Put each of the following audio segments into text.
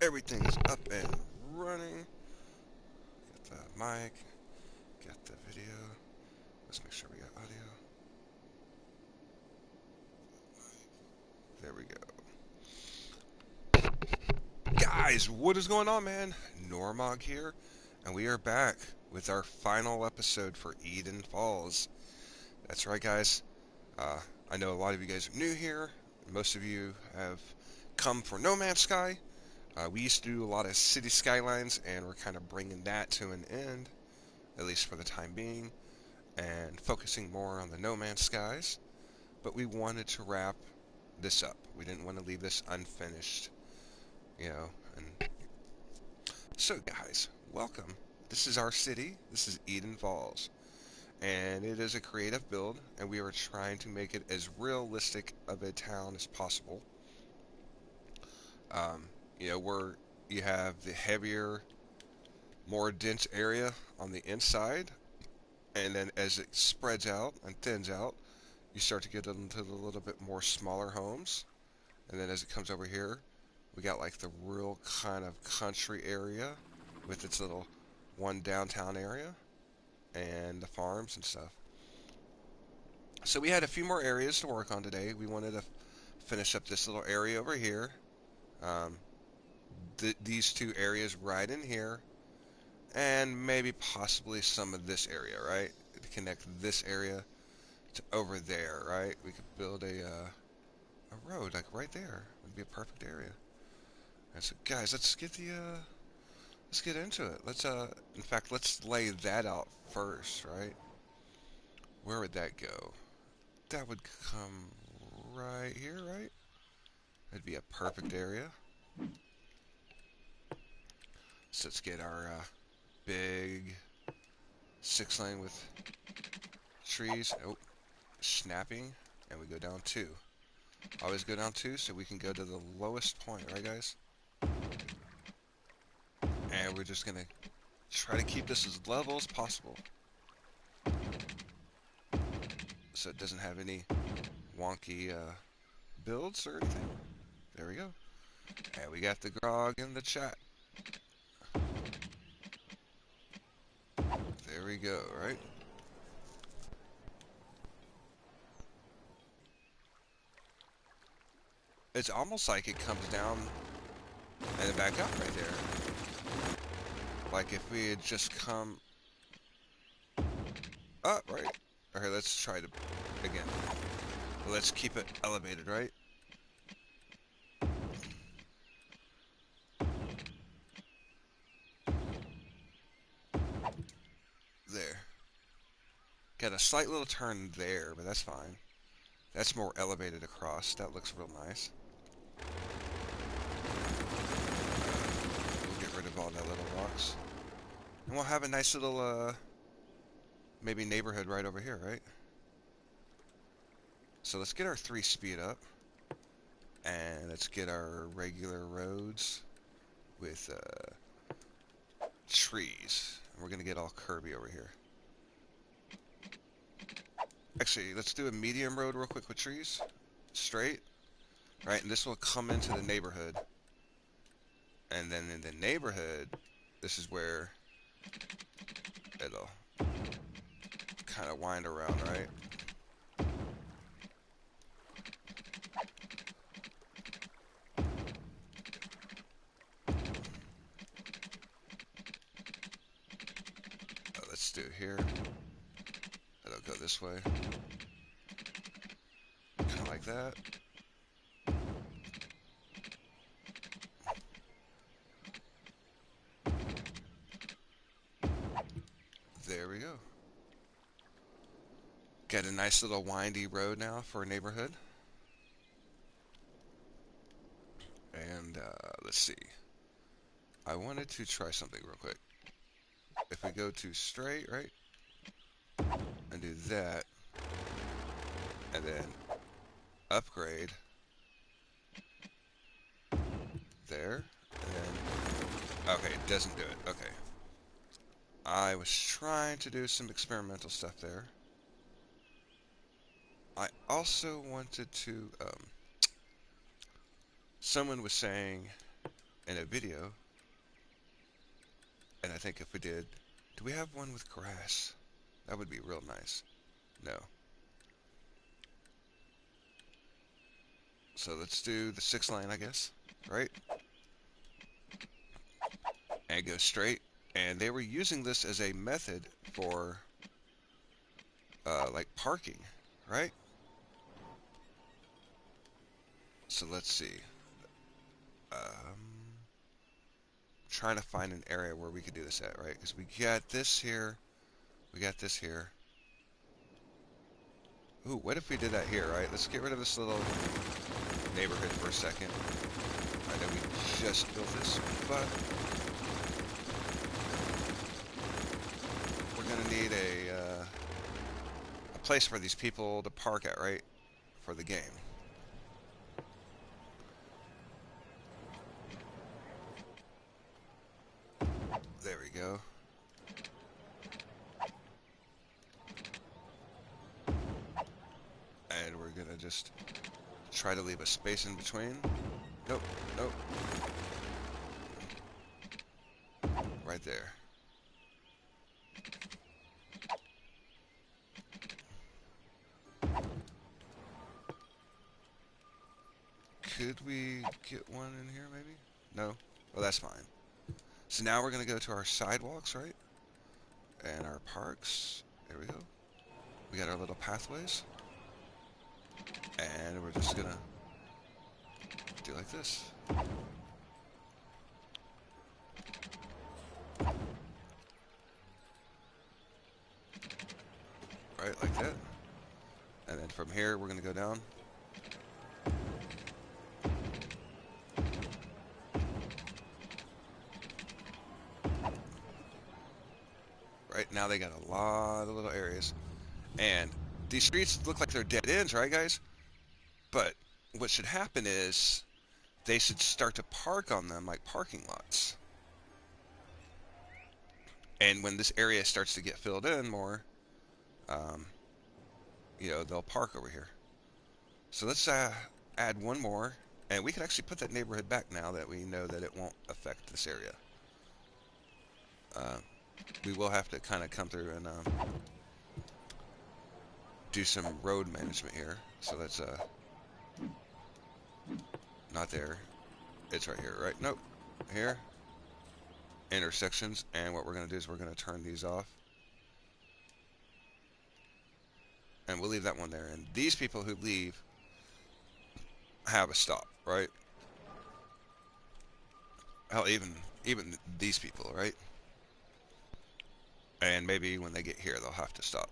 Everything is up and running. Get the mic, get the video. Let's make sure we got audio. There we go. Guys, what is going on, man? Normog here, and we are back with our final episode for Eden Falls. That's right, guys. Uh, I know a lot of you guys are new here. Most of you have come for No Man's Sky. We used to do a lot of city skylines, and we're kind of bringing that to an end, at least for the time being, and focusing more on the No Man's Skies. But we wanted to wrap this up. We didn't want to leave this unfinished, you know. And so, guys, welcome. This is our city. This is Eden Falls, and it is a creative build, and we are trying to make it as realistic of a town as possible. Um, where you have the heavier, more dense area on the inside, and then as it spreads out and thins out, you start to get into the little bit more smaller homes. And then as it comes over here, we got like the real kind of country area with its little one downtown area and the farms and stuff. So we had a few more areas to work on today. We wanted to finish up this little area over here. Um, these two areas right in here, and maybe possibly some of this area, right? To connect this area to over there, right? We could build a road like right there. It'd be a perfect area. And so, guys, let's get into it. In fact, let's lay that out first, right? Where would that go? That would come right here, right? That'd be a perfect area. So let's get our big 6 lane with trees. Oh, snapping, and we go down 2. Always go down 2 so we can go to the lowest point, right, guys? And we're just gonna try to keep this as level as possible, so it doesn't have any wonky builds or anything. There we go. And we got the grog in the chat. There we go, right? It's almost like it comes down and then back up right there. Like if we had just come up, right? Okay, let's try to, again. Let's keep it elevated, right? There. Got a slight little turn there, but that's fine. That's more elevated across. That looks real nice. We'll get rid of all that little rocks. And we'll have a nice little, maybe neighborhood right over here, right? So let's get our 3 speed up. And let's get our regular roads with, trees. And we're gonna get all curvy over here. Actually, let's do a medium road real quick with trees. Straight. Right, and this will come into the neighborhood. And then in the neighborhood, this is where it'll kind of wind around, right? Let's do it here. It'll go this way. Kind of like that. There we go. Got a nice little windy road now for a neighborhood. And let's see. I wanted to try something real quick. If we go to straight, right? And do that. And then upgrade. There. And then... Okay, it doesn't do it. Okay. I was trying to do some experimental stuff there. I also wanted to, someone was saying in a video. And I think if we did, do we have one with grass? That would be real nice. No. So let's do the 6 lane, I guess, right? And go straight. And they were using this as a method for, like parking, right? So let's see. Trying to find an area where we could do this at, right? Because we got this here. We got this here. Ooh, what if we did that here, right? Let's get rid of this little neighborhood for a second. I know we just built this, but we're gonna need a place for these people to park at, right? For the game. There we go. And we're gonna just try to leave a space in between. Nope, nope. Right there. Could we get one in here, maybe? No? Well, that's fine. So now we're going to go to our sidewalks, right? And our parks. There we go. We got our little pathways. And we're just going to do like this. Right, like that. And then from here, we're going to go down. Right, now they got a lot of little areas. And these streets look like they're dead ends, right, guys? But what should happen is they should start to park on them like parking lots. And when this area starts to get filled in more, you know, they'll park over here. So let's add one more. And we can actually put that neighborhood back now that we know that it won't affect this area. We will have to kind of come through and do some road management here. So that's not there. It's right here, right? Nope. Here. Intersections. And what we're going to do is we're going to turn these off. And we'll leave that one there. And these people who leave have a stop, right? Hell, even these people, right? And maybe when they get here, they'll have to stop.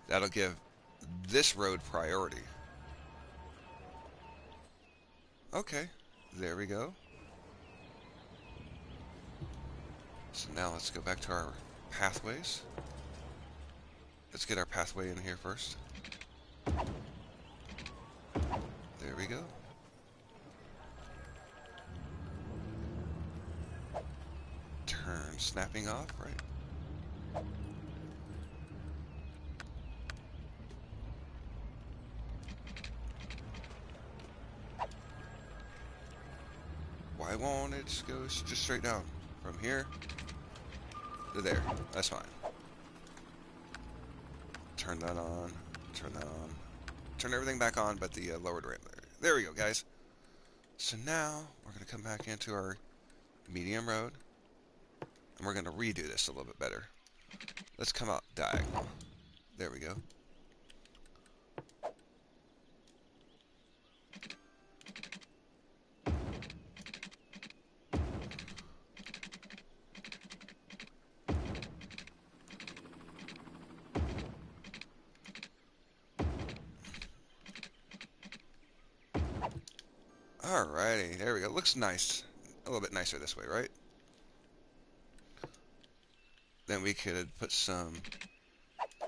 That'll give this road priority. Okay, there we go. So now let's go back to our pathways. Let's get our pathway in here first. There we go. Turn snapping off, right? Why won't it just go just straight down from here to there? That's fine. Turn that on. Turn that on. Turn everything back on but the lowered ramp there. There we go, guys. So now we're going to come back into our medium road. And we're going to redo this a little bit better. Let's come out diagonal. There we go. Alrighty, there we go. Looks nice. A little bit nicer this way, right? Then we could put some,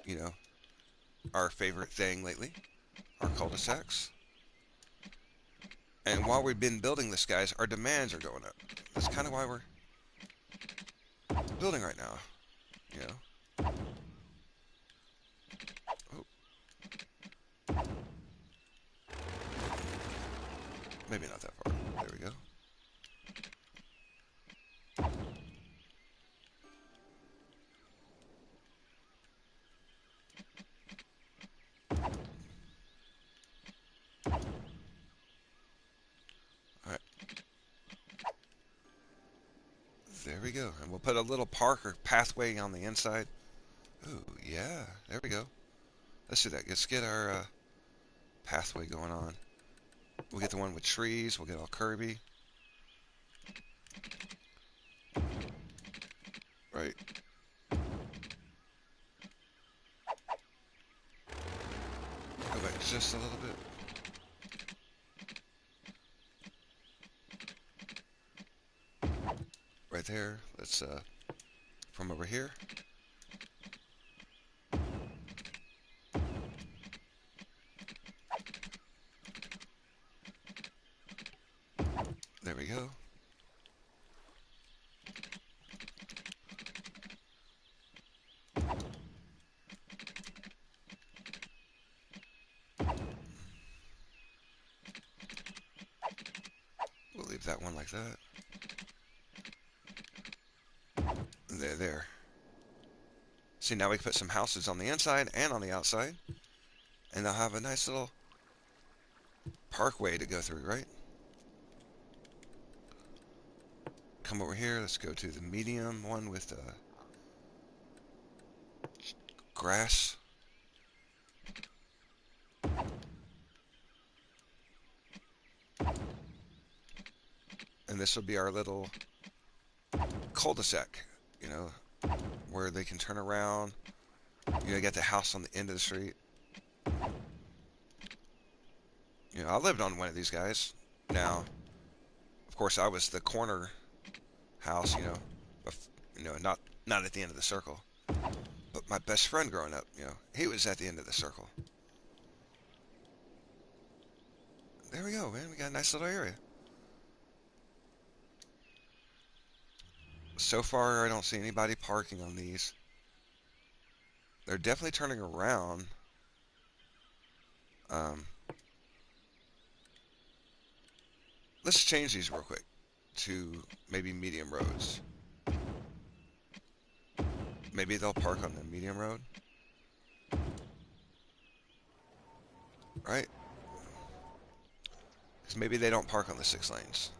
you know, our favorite thing lately, our cul-de-sacs. And while we've been building this, guys, our demands are going up. That's kind of why we're building right now, you know. Oh. Maybe not that far. There we go. Alright. There we go. And we'll put a little park or pathway on the inside. Ooh, yeah. There we go. Let's do that. Let's get our pathway going on. We'll get the one with trees. We'll get all curvy. Right. Go back just a little bit. Right there. Let's, from over here. There we go. We'll leave that one like that. There. See, now we can put some houses on the inside and on the outside. And they'll have a nice little parkway to go through, right? Come over here. Let's go to the medium one with grass. And this will be our little cul-de-sac, you know, where they can turn around. You know, get the house on the end of the street. You know, I lived on one of these guys. Now, of course, I was the corner house, not at the end of the circle. But my best friend growing up, he was at the end of the circle. There we go, man. We got a nice little area. So far, I don't see anybody parking on these. They're definitely turning around. Let's change these real quick to maybe medium roads. Maybe they'll park on the medium road. Right? Because maybe they don't park on the 6 lanes.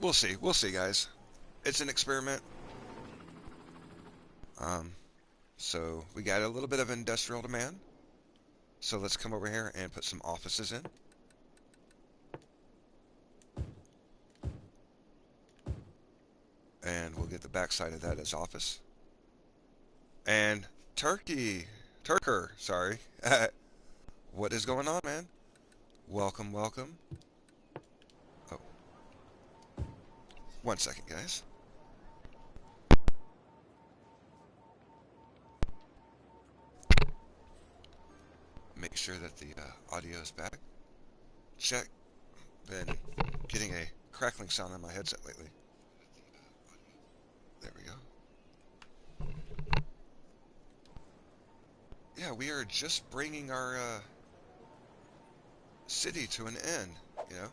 We'll see. We'll see, guys. It's an experiment. So we got a little bit of industrial demand. So let's come over here and put some offices in. And we'll get the backside of that as office. And Turker, sorry. What is going on, man? Welcome, welcome. Oh. 1 second, guys. Make sure that the audio is back. Check. Been getting a crackling sound on my headset lately. There we go. Yeah, we are just bringing our city to an end, you know?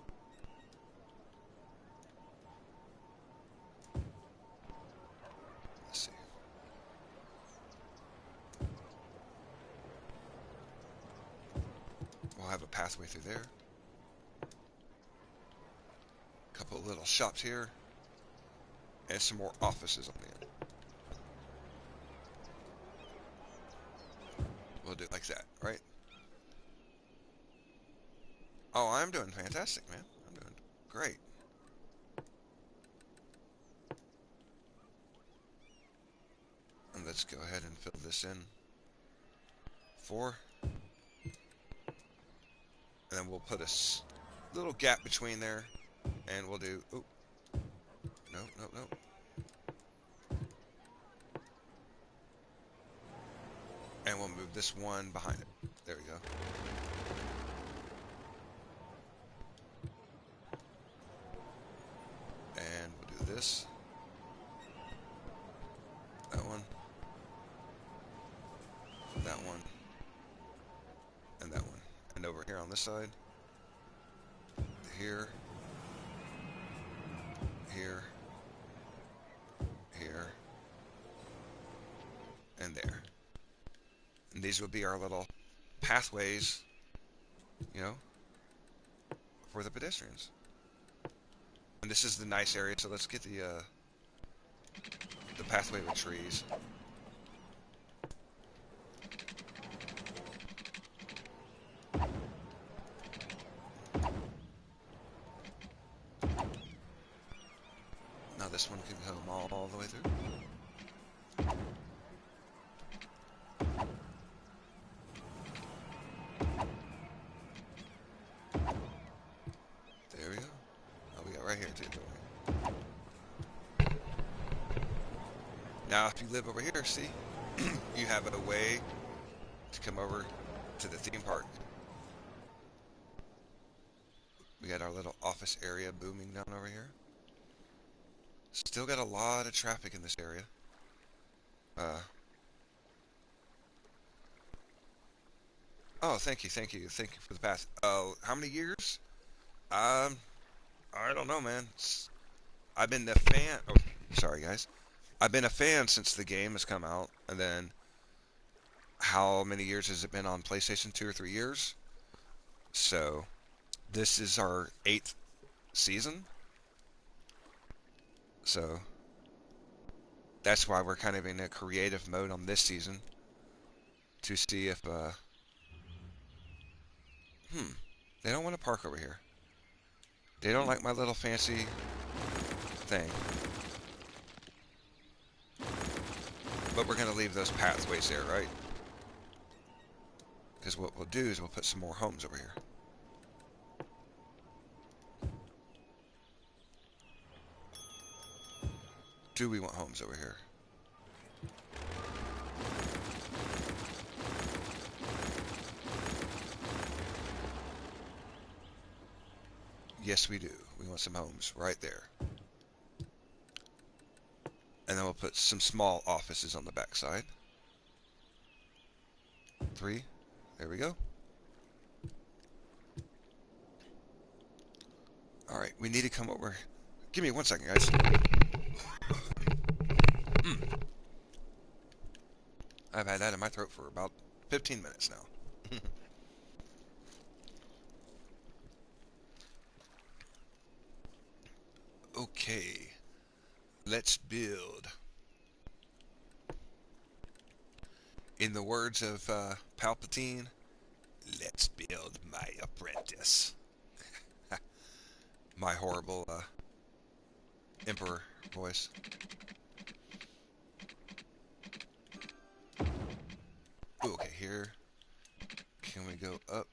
Let's see. We'll have a pathway through there. A couple of little shops here. And some more offices on the end. We'll do it like that, right? Oh, I'm doing fantastic, man. I'm doing great. And let's go ahead and fill this in. 4. And then we'll put a little gap between there. And we'll do... Ooh. No. And we'll move this one behind it. There we go. And we'll do this. That one. And that one. over here on this side. Here. Here. Here. And there. And these would be our little pathways, you know, for the pedestrians. And this is the nice area, so let's get the pathway with trees. Now this one can come all the way through. There we go. Oh, we got right here too, don't we? Now, if you live over here, see, you have a way to come over to the theme park. We got our little office area booming down over here. Still got a lot of traffic in this area. Oh, thank you for the path. How many years? I don't know, man. I've been a fan. Oh, sorry, guys. I've been a fan since the game has come out, and then how many years has it been on PlayStation? 2 or 3 years. So this is our 8th season. So that's why we're kind of in a creative mode on this season to see if they don't want to park over here. They don't like my little fancy thing. But we're going to leave those pathways there, right? Because what we'll do is we'll put some more homes over here. Do we want homes over here? Yes, we do. We want some homes right there. And then we'll put some small offices on the backside. 3. There we go. Alright, we need to come over. Give me 1 second, guys. I've had that in my throat for about 15 minutes now. Okay. Let's build. In the words of Palpatine, let's build my apprentice. My horrible Emperor voice. Ooh, okay, here. Can we go up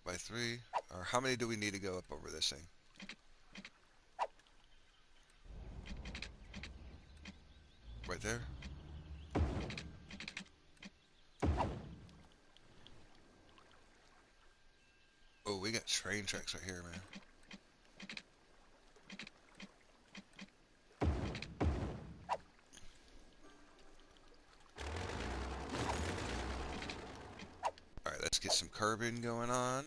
by 3? Or how many do we need to go up over this thing? Right there? Oh, we got train tracks right here, man. Alright, let's get some curbing going on.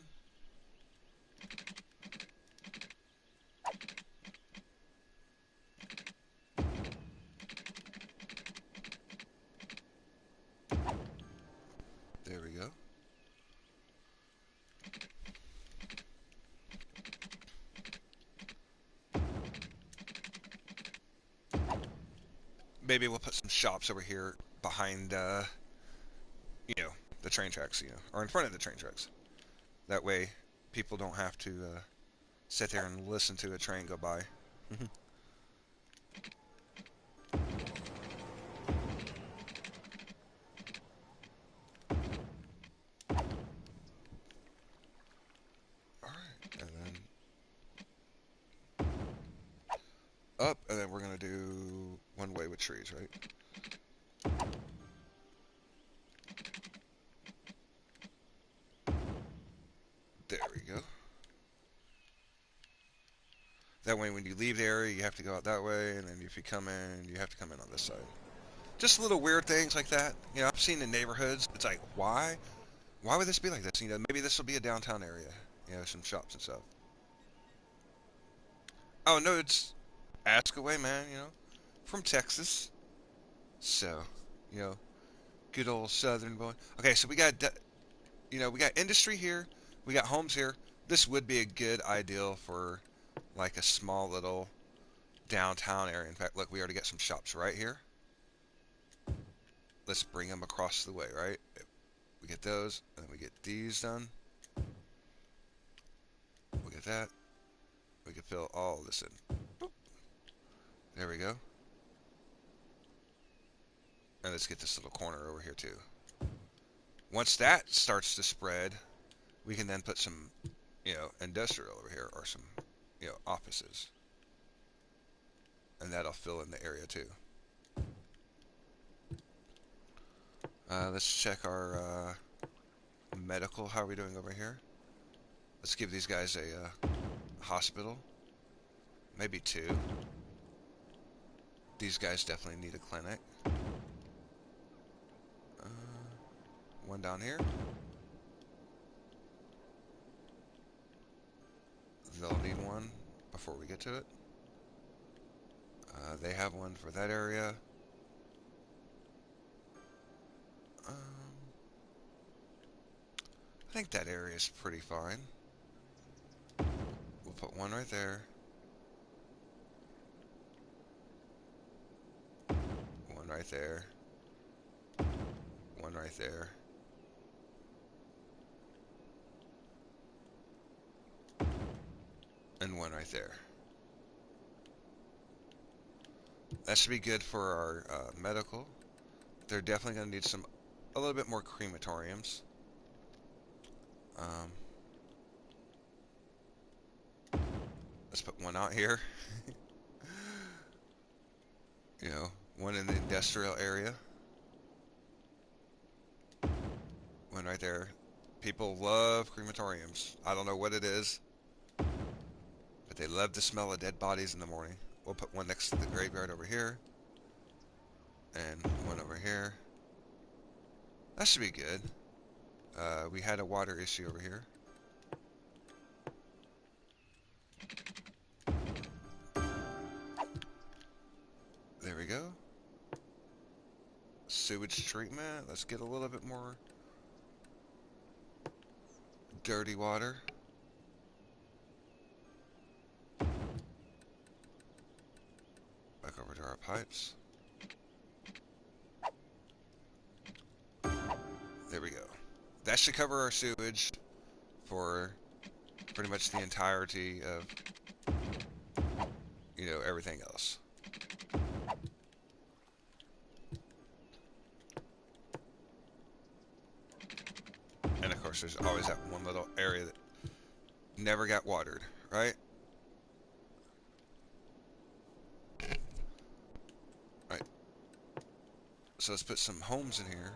There we go. Maybe we'll put some shops over here behind, you know, the train tracks, you know, or in front of the train tracks. That way, people don't have to sit there and listen to a train go by. Alright, and then up, and then we're going to do one way with trees, right? There we go. That way when you leave the area, you have to go out that way, and then if you come in, you have to come in on this side. Just little weird things like that. You know, I've seen in neighborhoods, it's like, why? Why would this be like this? Maybe this will be a downtown area. Some shops and stuff. Oh no, it's ask away, man. From Texas. So, you know, good old Southern boy. Okay, so we got industry here, we got homes here. This would be a good ideal for like a small little downtown area. In fact, look, we already got some shops right here. Let's bring them across the way, right? We get those, and then we get these done. We get that. We can fill all this in. Boop. There we go. And let's get this little corner over here too. Once that starts to spread, we can then put some, industrial over here or some, offices. And that'll fill in the area too. Let's check our medical. How are we doing over here? Let's give these guys a hospital. Maybe two. These guys definitely need a clinic. Uh, one down here. They'll need one before we get to it. They have one for that area. Um, I think that area is pretty fine. We'll put one right there. One right there. One right there. And one right there. That should be good for our medical. They're definitely going to need a little bit more crematoriums. Let's put one out here. One in the industrial area. One right there. People love crematoriums. I don't know what it is, but they love the smell of dead bodies in the morning. We'll put one next to the graveyard over here. And one over here. That should be good. We had a water issue over here. There we go. Sewage treatment. Let's get a little bit more dirty water. Back over to our pipes. There we go. That should cover our sewage for pretty much the entirety of, everything else. And of course, there's always that one little area that never got watered, right? Right. So let's put some homes in here.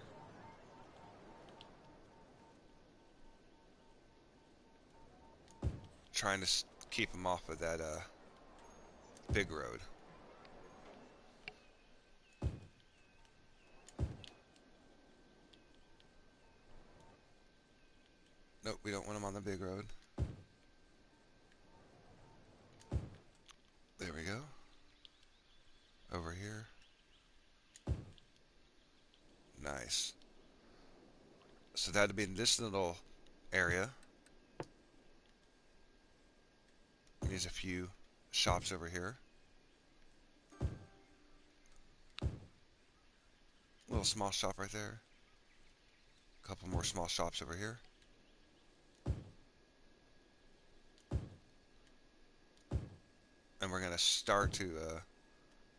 Trying to keep them off of that big road. Nope, we don't want them on the big road. There we go. Over here. Nice. So that'd be in this little area. There's a few shops over here. Little small shop right there. A couple more small shops over here. And we're going to start to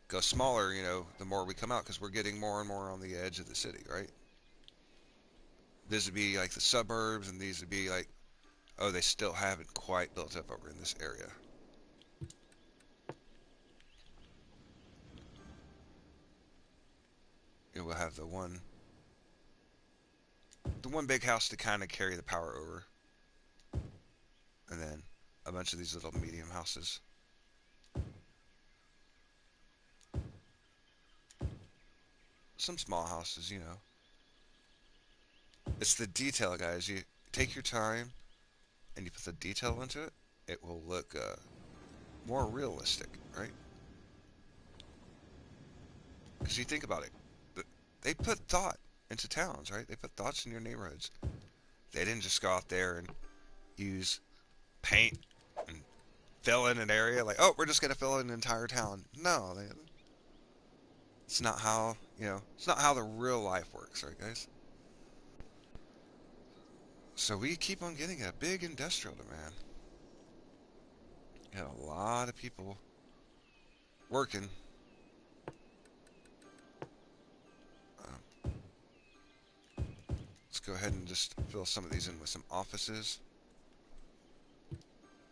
go smaller, the more we come out, because we're getting more and more on the edge of the city, right? This would be like the suburbs, and these would be like, oh, they still haven't quite built up over in this area. We'll have the one big house to kind of carry the power over. And then a bunch of these little medium houses. Some small houses, It's the detail, guys. You take your time and you put the detail into it, it will look more realistic, right? Because you think about it, they put thought into towns, right? They put thoughts in your neighborhoods. They didn't just go out there and use paint and fill in an area like, oh, we're just gonna fill in an entire town. No, it's not how it's not how the real life works, right, guys? So we keep on getting a big industrial demand. Got a lot of people working. Let's go ahead and just fill some of these in with some offices.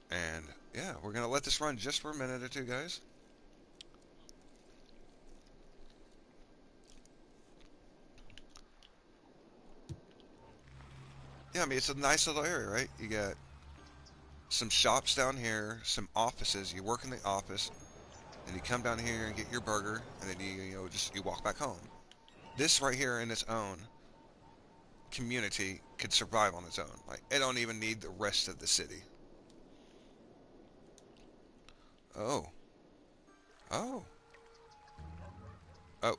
And yeah, we're gonna let this run just for a minute or two, guys. Yeah, I mean it's a nice little area, right? You got some shops down here, some offices. You work in the office, and you come down here and get your burger, and then just you walk back home. This right here in its own community could survive on its own. Like it don't even need the rest of the city. Oh, oh, oh,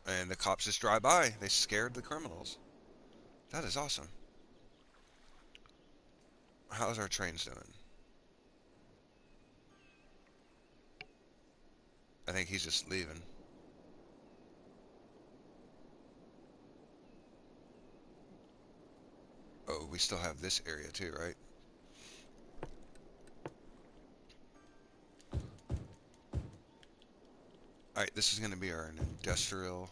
and the cops just drive by. They scared the criminals. That is awesome. How's our trains doing? I think he's just leaving. Oh, we still have this area too, right? Alright, this is going to be our industrial,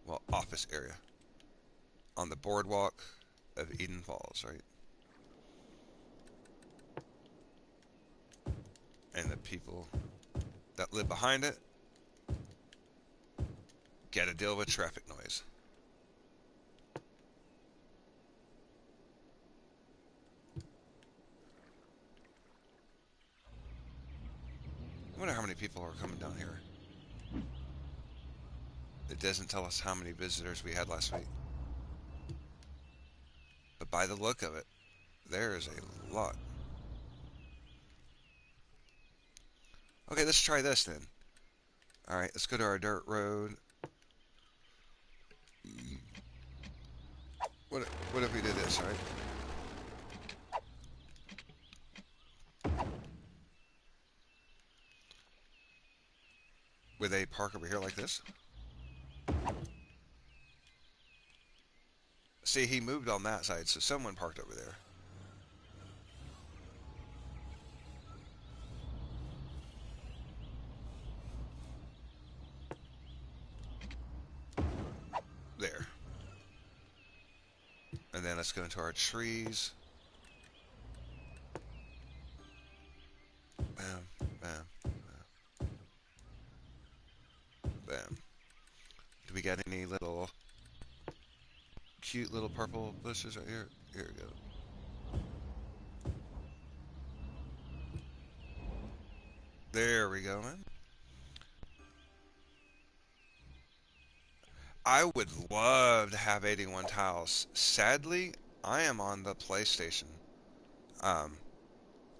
well, office area on the boardwalk of Eden Falls, right? And the people that live behind it got to deal with traffic noise. I wonder how many people are coming down here. It doesn't tell us how many visitors we had last week. But by the look of it, there is a lot. Okay, let's try this then. Alright, let's go to our dirt road. What, what if we did this, right? Would they park over here like this? See, he moved on that side, so someone parked over there. There. And then let's go into our trees. Bam, bam, bam, bam. Do we got any little cute little purple bushes right here? Here we go. There we go, man. I would love to have 81 tiles. Sadly, I am on the PlayStation. Um,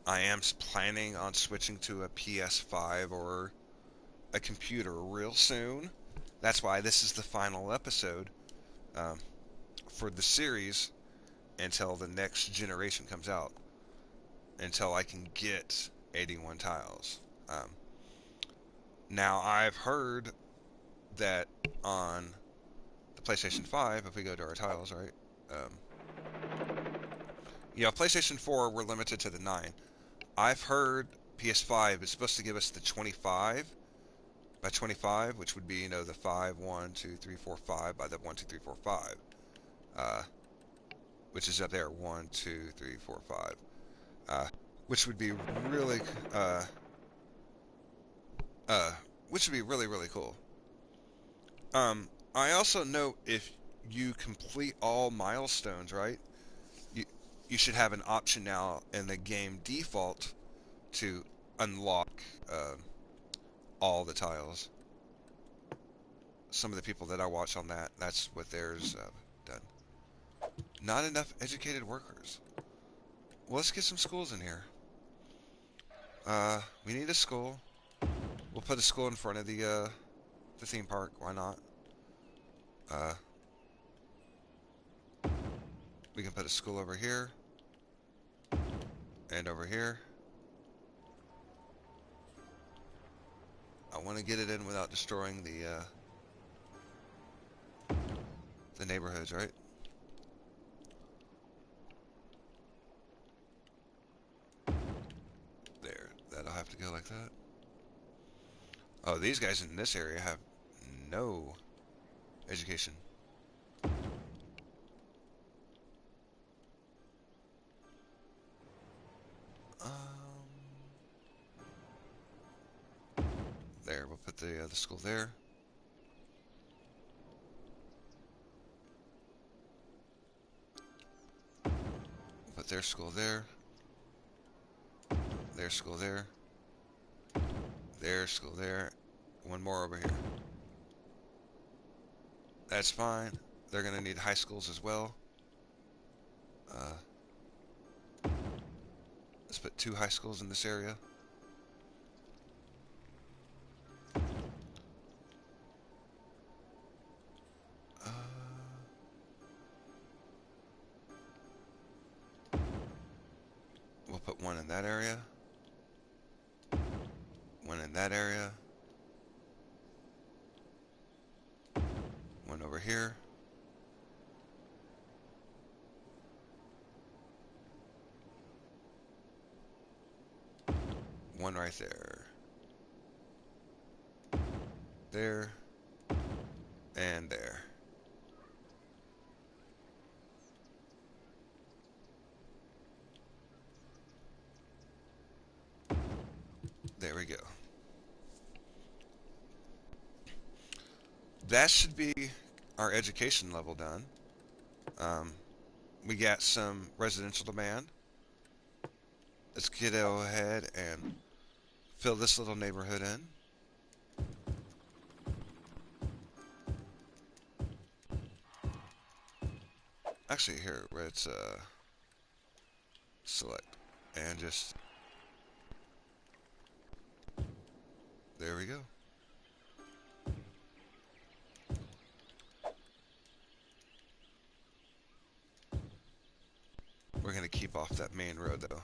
I am planning on switching to a PS5 or a computer real soon. That's why this is the final episode um, for the series until the next generation comes out. Until I can get 81 tiles. Um, Now, I've heard that on the PlayStation 5, if we go to our tiles, right? Um, PlayStation 4, we're limited to the 9. I've heard PS5 is supposed to give us the 25 by 25, which would be, the 5, 1, 2, 3, 4, 5 by the 1, 2, 3, 4, 5. Uh, which is up there, 1, 2, 3, 4, 5. Which would be really, uh, uh, which would be really, really cool. I also know if you complete all milestones, right? You you should have an option now in the game default to unlock uh, all the tiles. Some of the people that I watch on that, that's what theirs done. Not enough educated workers. Well, let's get some schools in here. We need a school. We'll put a school in front of the theme park. Why not? Uh, we can put a school over here and over here. I want to get it in without destroying the neighborhoods, right? There. That'll have to go like that. Oh, these guys in this area have no education. There, we'll put the school there. We'll put their school there. Their school there. Their school there. One more over here. That's fine. They're gonna need high schools as well. Uh, let's put 2 high schools in this area. Uh, we'll put 1 in that area. 1 in that area. 1 over here. One right there. There. And there. There we go. That should be our education level done. We got some residential demand. Let's go ahead and fill this little neighborhood in. Actually, here, let's select and just, there we go. We're going to keep off that main road, though.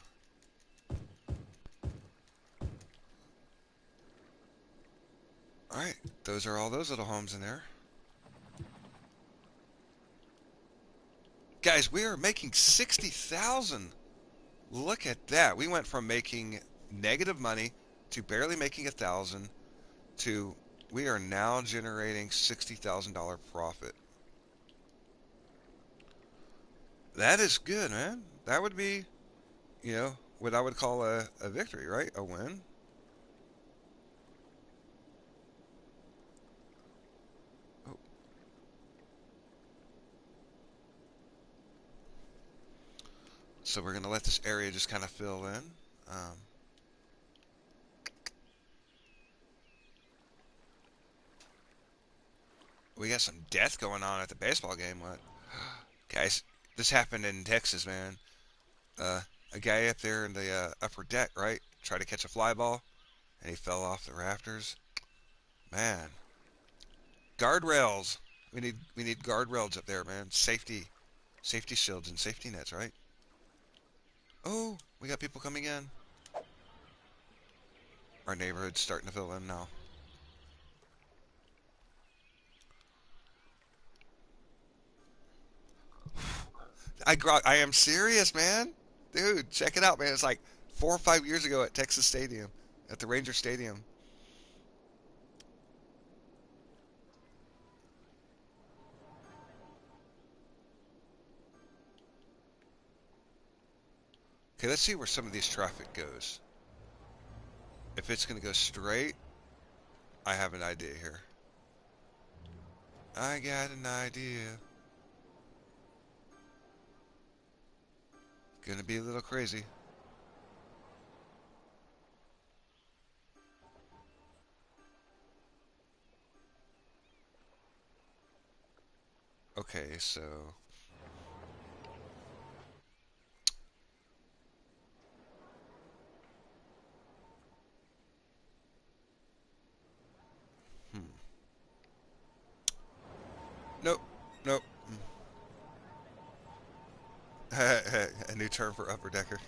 Alright, those are all those little homes in there. Guys, we are making 60,000. Look at that. We went from making negative money to barely making 1,000 to we are now generating $60,000 profit. That is good, man. That would be, what I would call a victory, right? A win. Oh. So we're going to let this area just kind of fill in. We got some death going on at the baseball game. What? Guys, this happened in Texas, man. Uh, a guy up there in the upper deck, right? Tried to catch a fly ball, and he fell off the rafters. Man, guardrails. We need guardrails up there, man. Safety shields and safety nets, right? Oh, we got people coming in. Our neighborhood's starting to fill in now. I am serious, man. Dude, check it out, man. It's like 4 or 5 years ago at Texas Stadium, at the Ranger Stadium. Okay, let's see where some of these traffic goes. If it's going to go straight, I have an idea here. I got an idea. Gonna be a little crazy. Okay, so Nope. A new term for upper decker.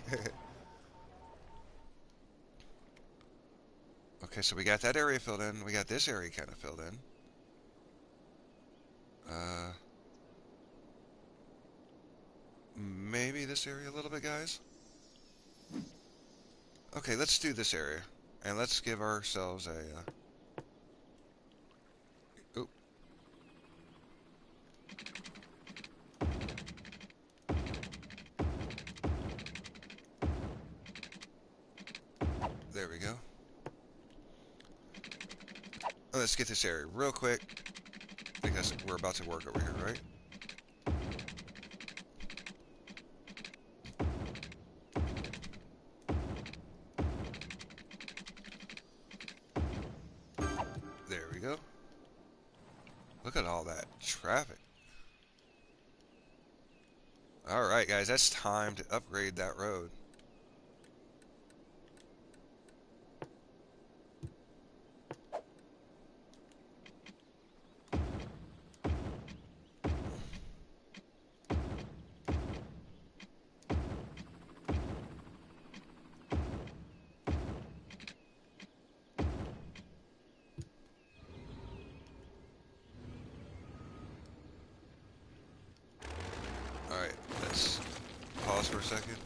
Okay, so we got that area filled in. We got this area kind of filled in. Uh, Maybe this area a little bit, guys. Okay, let's do this area. And let's give ourselves a... oop, there we go. Let's get this area real quick, because we're about to work over here, right? There we go. Look at all that traffic. Alright, guys, that's time to upgrade that road. Alright, let's pause for a second.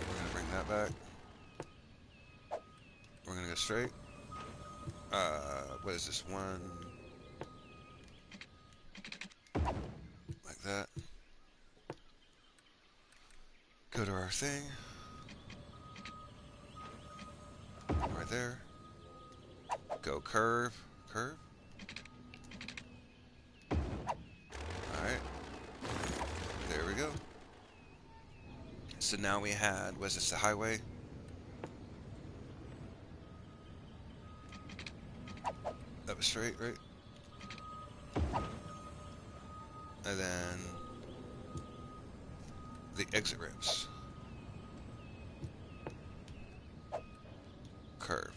We're gonna bring that back. We're gonna go straight. What is this? One... like that. Go to our thing. Right there. Go curve. Curve. Alright. There we go. So now we had, was this the highway? That was straight, right? And then the exit ramps. Curve.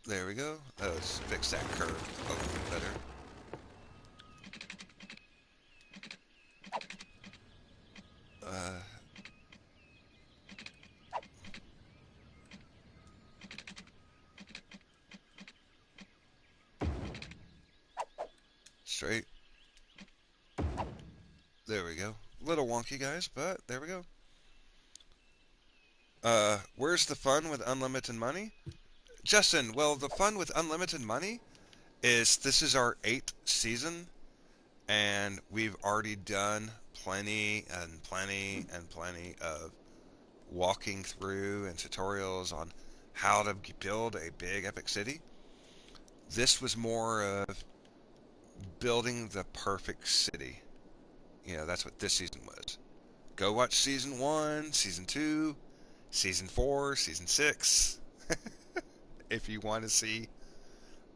There we go. Let's fix that curve a little bit better. Straight. There we go. A little wonky, guys, but there we go. Where's the fun with unlimited money? Justin, well, the fun with unlimited money is this is our 8th season, and we've already done plenty and plenty and plenty of walking through and tutorials on how to build a big epic city. This was more of building the perfect city. You know, that's what this season was. Go watch season 1, season 2, season 4, season 6 if you want to see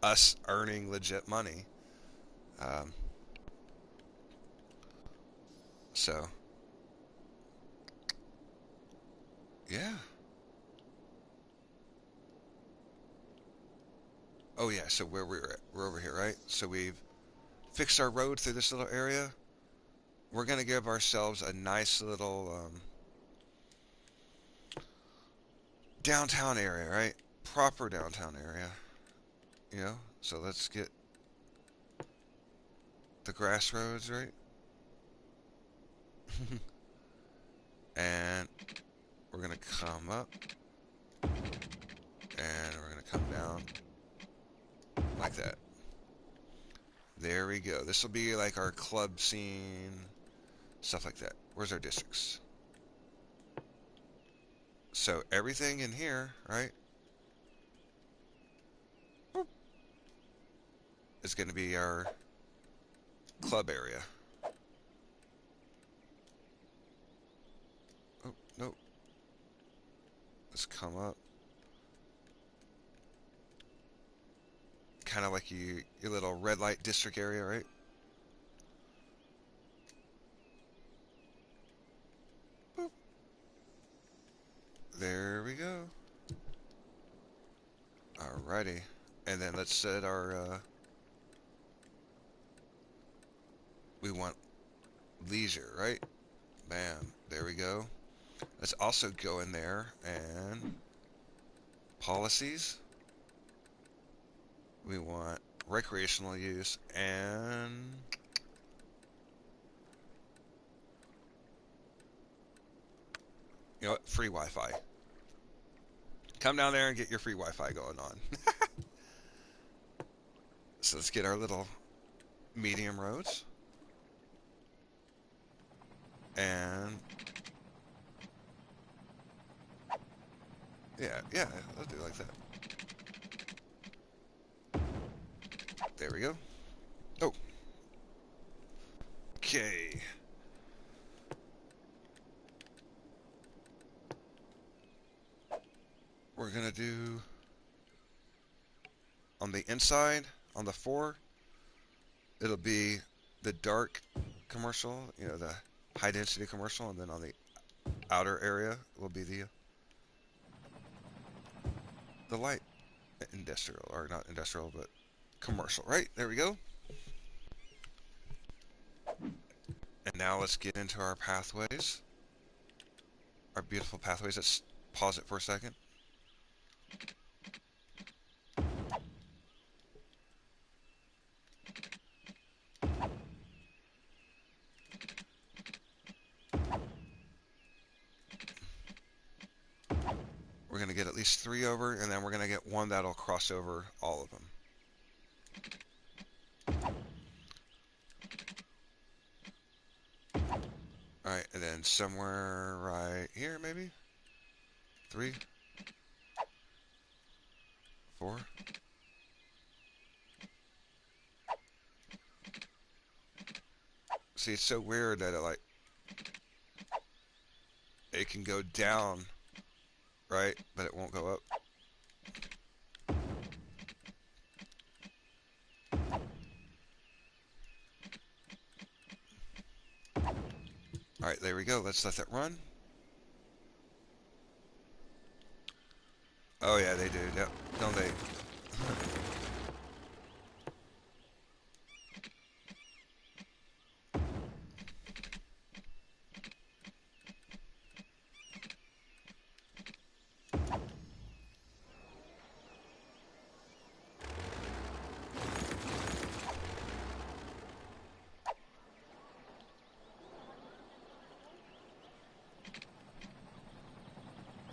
us earning legit money. Um, so, yeah. Oh, yeah, so where we're at, we're over here, right? So we've fixed our road through this little area. We're going to give ourselves a nice little downtown area, right? Proper downtown area. You know? So let's get the grass roads, right? And we're going to come up. And we're going to come down. Like that. There we go. This will be like our club scene. Stuff like that. Where's our districts? So everything in here, right, is going to be our club area. Oh, nope. Let's come up. kind of like your little red light district area, right? Boop. There we go. Alrighty. And then let's set our, we want leisure, right? Bam. There we go. Let's also go in there and policies. We want recreational use and you know what? Free Wi-Fi. Come down there and get your free Wi-Fi going on. So let's get our little medium roads. And yeah, let's do it like that. There we go. Oh. Okay. We're gonna do on the inside, on the 4, it'll be the dark commercial, you know, the high density commercial, and then on the outer area will be the light industrial, or not industrial, but commercial, right? There we go. And now let's get into our pathways. Our beautiful pathways. Let's pause it for a second. We're going to get at least 3 over, and then we're going to get 1 that'll cross over all of them. Alright, and then somewhere right here, maybe? 3, 4. See, it's so weird that it can go down, right? But it won't go up. Alright, there we go. Let's let that run. Oh yeah, they do. Yep. Don't they?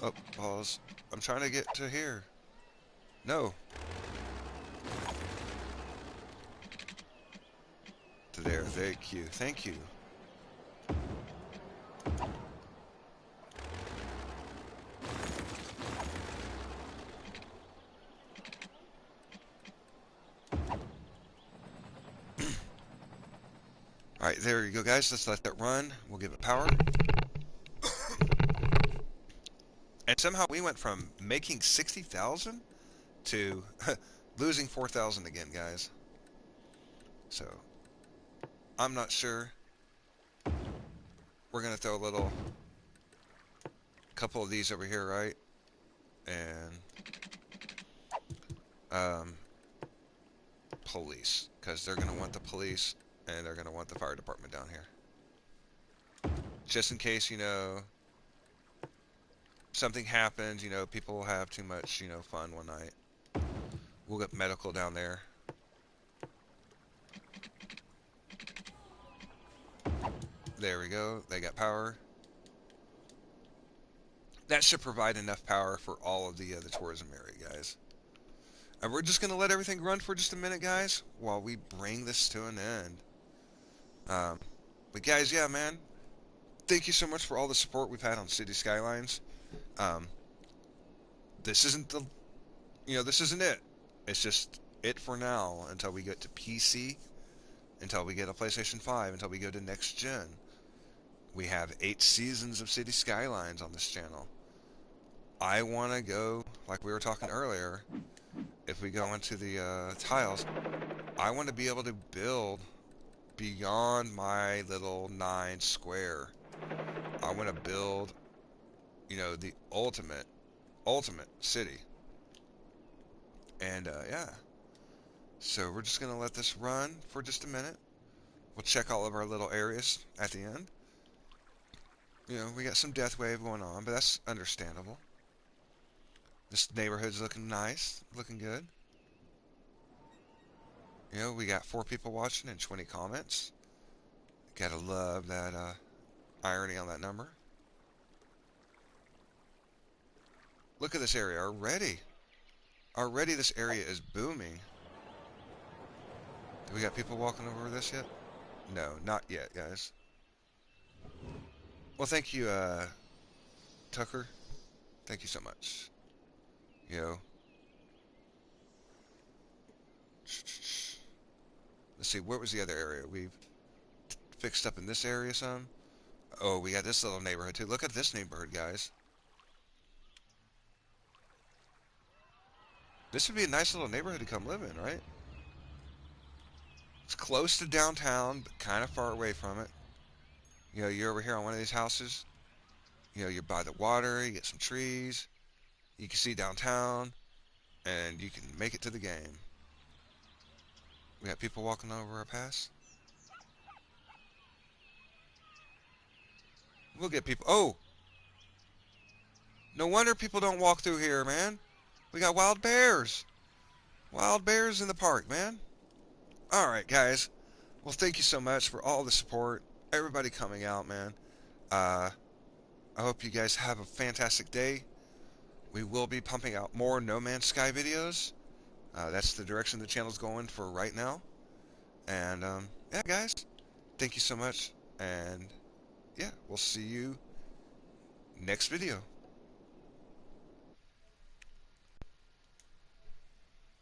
Oh, pause. I'm trying to get to here. No. To there. Thank you. Thank you. Alright, there you go, guys. Let's let that run. We'll give it power. And somehow we went from making 60,000 to losing 4,000 again, guys. So, I'm not sure. We're going to throw a couple of these over here, right? And police, because they're going to want the police and they're going to want the fire department down here. Just in case, you know, something happens, you know, people have too much, you know, fun one night. We'll get medical down there. There we go. They got power. That should provide enough power for all of the tourism area, guys. And we're just going to let everything run for just a minute, guys, while we bring this to an end. But guys, yeah, man, thank you so much for all the support we've had on City Skylines. This isn't this isn't it. It's just it for now until we get to PC, until we get a PlayStation 5, until we go to next gen. We have 8 seasons of City Skylines on this channel. I want to go, like we were talking earlier, if we go into the tiles, I want to be able to build beyond my little 9 square. I want to build, the ultimate city. And yeah, so we're just gonna let this run for just a minute. We'll check all of our little areas at the end. We got some death wave going on, but that's understandable. This neighborhood's looking nice, looking good. We got 4 people watching and 20 comments. Gotta love that irony on that number. Look at this area already. Already this area is booming. Do we got people walking over this yet? No, not yet, guys. Well, thank you, Tucker. Thank you so much. Yo. Let's see, where was the other area? We've fixed up in this area some. Oh, we got this little neighborhood too. Look at this neighborhood, guys. This would be a nice little neighborhood to come live in, right? It's close to downtown, but kind of far away from it. You're over here on one of these houses. You're by the water, you get some trees, you can see downtown, and you can make it to the game. We got people walking over our pass. We'll get people. Oh! No wonder people don't walk through here, man. We got wild bears. Wild bears in the park, man. Alright, guys. Well, thank you so much for all the support. Everybody coming out, man. I hope you guys have a fantastic day. We will be pumping out more No Man's Sky videos. That's the direction the channel's going for right now. And, yeah, guys. Thank you so much. And, yeah, we'll see you next video.